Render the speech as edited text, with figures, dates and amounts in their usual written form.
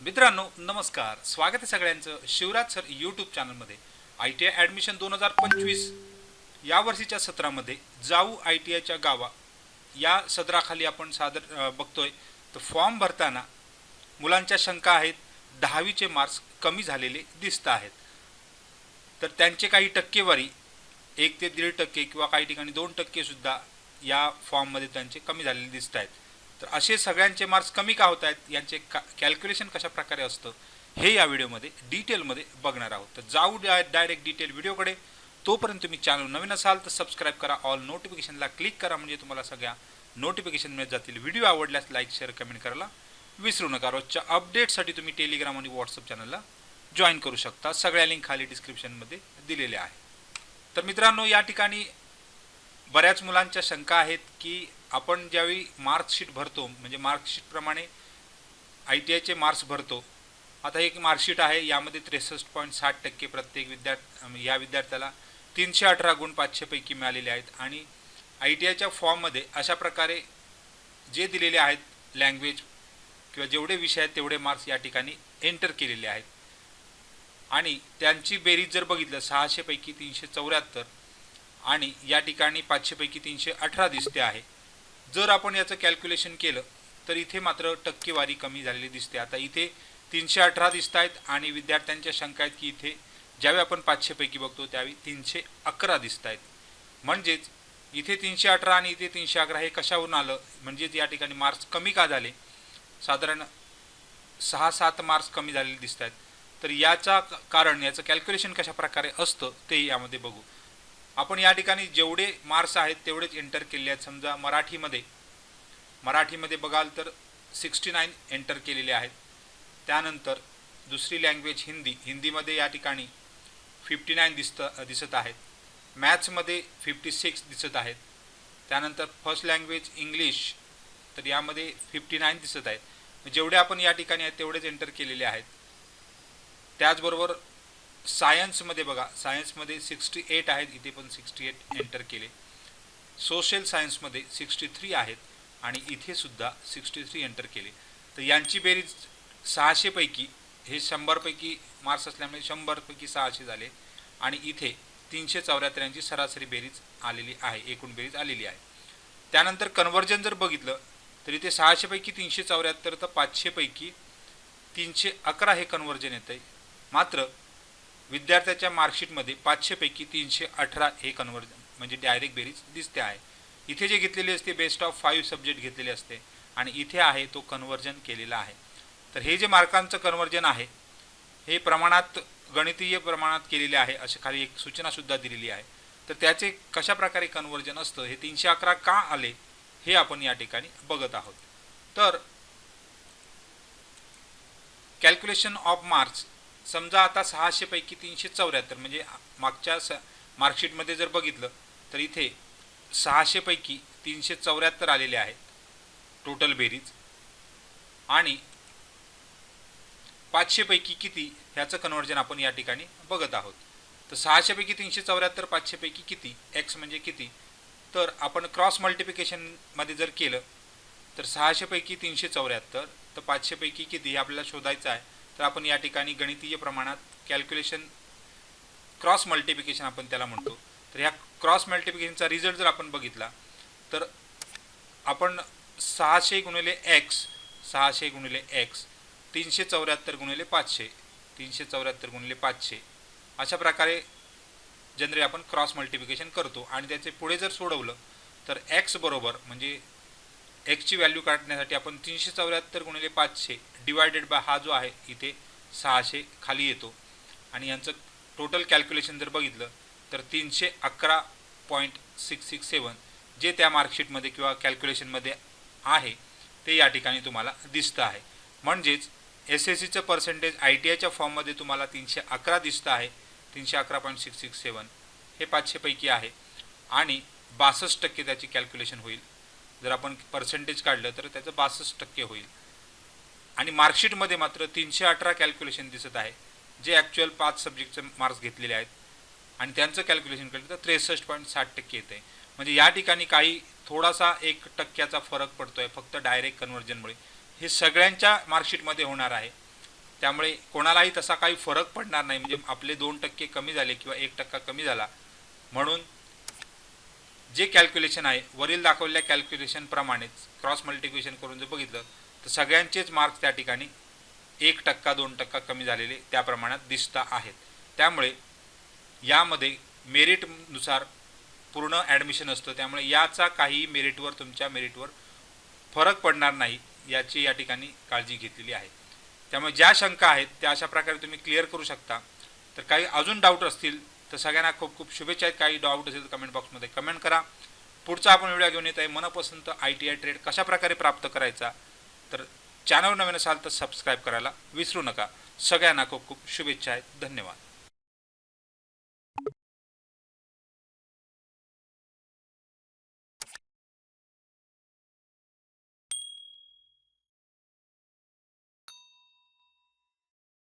मित्रांनो नमस्कार, स्वागत आहे सगळ्यांचं शिवराज सर यूट्यूब चॅनलमध्ये. ITI ॲडमिशन 2025 या वर्षीच्या सत्रामध्ये जाऊ ITIच्या गावा या सदराखाली आपण बघतोय. तर फॉर्म भरताना मुलांच्या शंका आहेत. 10वीचे मार्क्स कमी झालेले दिसत आहेत, तर त्यांचे काही टक्केवारी 1 ते 1.5% किंवा काही ठिकाणी 2% सुद्धा या फॉर्ममध्ये त्यांचे कमी झालेले दिसत आहेत. तर असे सगळ्यांचे मार्क्स कमी का होत आहेत, यांचे कॅल्क्युलेशन कशा प्रकारे असतं हे या व्हिडिओमध्ये डिटेलमध्ये बघणार आहोत. तर जाऊ डायरेक्ट डिटेल व्हिडिओकडे. तोपर्यंत तुम्ही चॅनल नवीन असाल तर सबस्क्राईब करा, ऑल नोटिफिकेशनला क्लिक करा, म्हणजे तुम्हाला सगळ्या नोटिफिकेशन मिळत जातील. व्हिडिओ आवडल्यास लाईक शेअर कमेंट करायला विसरू नका. रोजच्या अपडेटसाठी तुम्ही टेलिग्राम आणि व्हॉट्सअप चॅनलला जॉईन करू शकता. सगळ्या लिंक खाली डिस्क्रिप्शनमध्ये दिलेल्या आहे. तर मित्रांनो, या ठिकाणी बऱ्याच मुलांच्या शंका आहेत की आपण ज्यावेळी मार्कशीट भरतो, म्हणजे मार्कशीटप्रमाणे ITIचे मार्क्स भरतो. आता एक मार्कशीट आहे, यामध्ये 63.60% प्रत्येक या विद्यार्थ्याला 318 गुण 500 पैकी मिळालेले आहेत. आणि ITIच्या फॉर्ममध्ये अशा प्रकारे जे दिलेले आहेत, लँग्वेज किंवा जेवढे विषय आहेत तेवढे मार्क्स या ठिकाणी एंटर केलेले आहेत. आणि त्यांची बेरीज जर बघितलं 600 पैकी 374 आणि या ठिकाणी 500 पैकी 318 दिसते आहे. जर आपण याचं कॅल्क्युलेशन केलं तर इथे मात्र टक्केवारी कमी झालेली दिसते. आता इथे 318 दिसत आहेत आणि विद्यार्थ्यांच्या शंका आहेत की इथे ज्यावेळी आपण 500 पैकी बघतो त्यावेळी 311 दिसत आहेत. म्हणजेच इथे 318 आणि इथे 311 हे कशावरून आलं, म्हणजेच या ठिकाणी मार्क्स कमी का झाले, साधारण 6-7 मार्क्स कमी झालेले दिसत आहेत. तर याचं कारण, याचं कॅल्क्युलेशन कशा प्रकारे असतं ते यामध्ये बघू. आपण या ठिकाणी जेवढे मार्क्स आहेत तेवढेच एंटर केले आहेत. समजा मराठीमध्ये बघाल तर 69 एंटर केलेले आहेत. त्यानंतर दुसरी लँग्वेज हिंदीमध्ये या ठिकाणी 59 दिसत आहेत. मॅथ्समध्ये 56 दिसत आहेत. त्यानंतर फर्स्ट लँग्वेज इंग्लिश, तर यामध्ये 59 दिसत आहेत. जेवढे आपण या ठिकाणी आहेत तेवढेच एंटर केलेले आहेत. त्याचबरोबर सायन्समध्ये बघा, सायन्समध्ये 68 आहेत, इथे पण 68 एंटर केले. सोशल सायन्समध्ये 63 आहेत आणि इथे सुद्धा 63 एंटर केले. तर यांची बेरीज 600 पैकी, हे 100 पैकी मार्क्स असल्यामुळे 100 पैकी 600 झाले आणि इथे 374 यांची सरासरी बेरीज आलेली आहे, एकूण बेरीज आलेली आहे. त्यानंतर कन्व्हर्जन जर बघितलं तर इथे 600 पैकी 374 तर 500 पैकी 311 हे कन्व्हर्जन येतं आहे. मात्र विद्यार्थ्याच्या मार्कशीटमध्ये 500 पैकी 318 हे कन्व्हर्जन म्हणजे डायरेक्ट बेरीज दिसते आहे. इथे जे घेतलेले असते बेस्ट ऑफ 5 सब्जेक्ट घेतलेले असते आणि इथे आहे तो कन्व्हर्जन केलेला आहे. तर हे जे मार्कांचं कन्व्हर्जन आहे हे प्रमाणात, गणितीय प्रमाणात केलेले आहे, अशी खाली एक सूचनासुद्धा दिलेली आहे. तर त्याचे कशा प्रकारे कन्व्हर्जन असतं, हे 311 का आले हे आपण या ठिकाणी बघत आहोत. तर कॅल्क्युलेशन ऑफ मार्क्स, समजा आता 600 पैकी 374 म्हणजे मागच्या मार्कशीटमध्ये जर बघितलं तर इथे 600 पैकी 374 आलेले आहेत टोटल बेरीज. आणि 500 पैकी किती ह्याचं कन्व्हर्जन आपण या ठिकाणी बघत आहोत. तर 600 पैकी 374 500 पैकी किती, एक्स म्हणजे किती, तर आपण क्रॉस मल्टिप्लिकेशनमध्ये जर केलं तर 600 पैकी 374 तर 500 पैकी किती हे आपल्याला शोधायचं आहे. तर आपण या ठिकाणी गणितीय प्रमाणात कॅल्क्युलेशन, क्रॉस मल्टिप्लिकेशन आपण त्याला म्हणतो. तर ह्या क्रॉस मल्टिप्लिकेशनचा रिझल्ट जर आपण बघितला तर आपण 600 गुणिले एक्स 374 गुणिले 500 अशा प्रकारे जनरली आपण क्रॉस मल्टिप्लिकेशन करतो. आणि त्याचे पुढे जर सोडवलं तर एक्स बरोबर, म्हणजे एक्सची व्हॅल्यू काढण्यासाठी आपण 374 गुणिले 500 डिवायडेड बाय हा जो आहे इथे 600 खाली येतो. आणि यांचं टोटल कॅल्क्युलेशन जर बघितलं तर 311.667 जे त्या मार्कशीटमध्ये किंवा कॅल्क्युलेशनमध्ये आहे ते या ठिकाणी तुम्हाला दिसतं आहे. म्हणजेच SSCचं पर्सेंटेज ITIच्या फॉर्ममध्ये तुम्हाला 311 दिसतं आहे. 311.667 हे 500 पैकी आहे आणि 62% त्याची कॅल्क्युलेशन होईल. जर आपण पर्सेंटेज काढलं तर त्याचं 62% होईल. आणि मार्कशीटमध्ये मात्र 318 कॅल्क्युलेशन दिसत आहे, जे ॲक्च्युअल 5 सब्जेक्टचे मार्क्स घेतलेले आहेत आणि त्यांचं कॅल्क्युलेशन केलं तर 63.60% येतं आहे. म्हणजे या ठिकाणी काही थोडासा 1% फरक पडतो आहे फक्त डायरेक्ट कन्व्हर्जनमुळे. हे सगळ्यांच्या मार्कशीटमध्ये होणार आहे. त्यामुळे कोणालाही तसा काही फरक पडणार नाही, म्हणजे आपले 2% कमी झाले किंवा 1% कमी झाला म्हणून जे कॅल्क्युलेशन आहे वरील दाखवलेल्या कॅल्क्युलेशन प्रमाणेच क्रॉस मल्टिप्लिकेशन करून जर बघितलं तर सगळ्यांचेच मार्क्स त्या ठिकाणी 1% 2% कमी झालेले त्या प्रमाणात दिसता आहेत. त्यामुळे यामध्ये मेरिटनुसार पूर्ण ॲडमिशन असतं, त्यामुळे याचा काही मेरिटवर तुमच्या मेरिटवर फरक पडणार नाही याची या ठिकाणी काळजी घेतलेली आहे. त्यामुळे ज्या शंका आहेत त्या अशा प्रकारे तुम्ही क्लिअर करू शकता. तर काही अजून डाऊट असतील तर सगळ्यांना खूप खूप शुभेच्छा आहेत. काही डाऊट असेल तर कमेंट बॉक्समध्ये कमेंट करा. पुढचा आपण व्हिडिओ घेऊन येत आहे मनपसंत ITI ट्रेड कशा प्रकारे प्राप्त करायचा. तर चॅनल नवीन असाल तर सबस्क्राईब करायला विसरू नका. सगळ्यांना खूप खूप शुभेच्छा आहेत. धन्यवाद.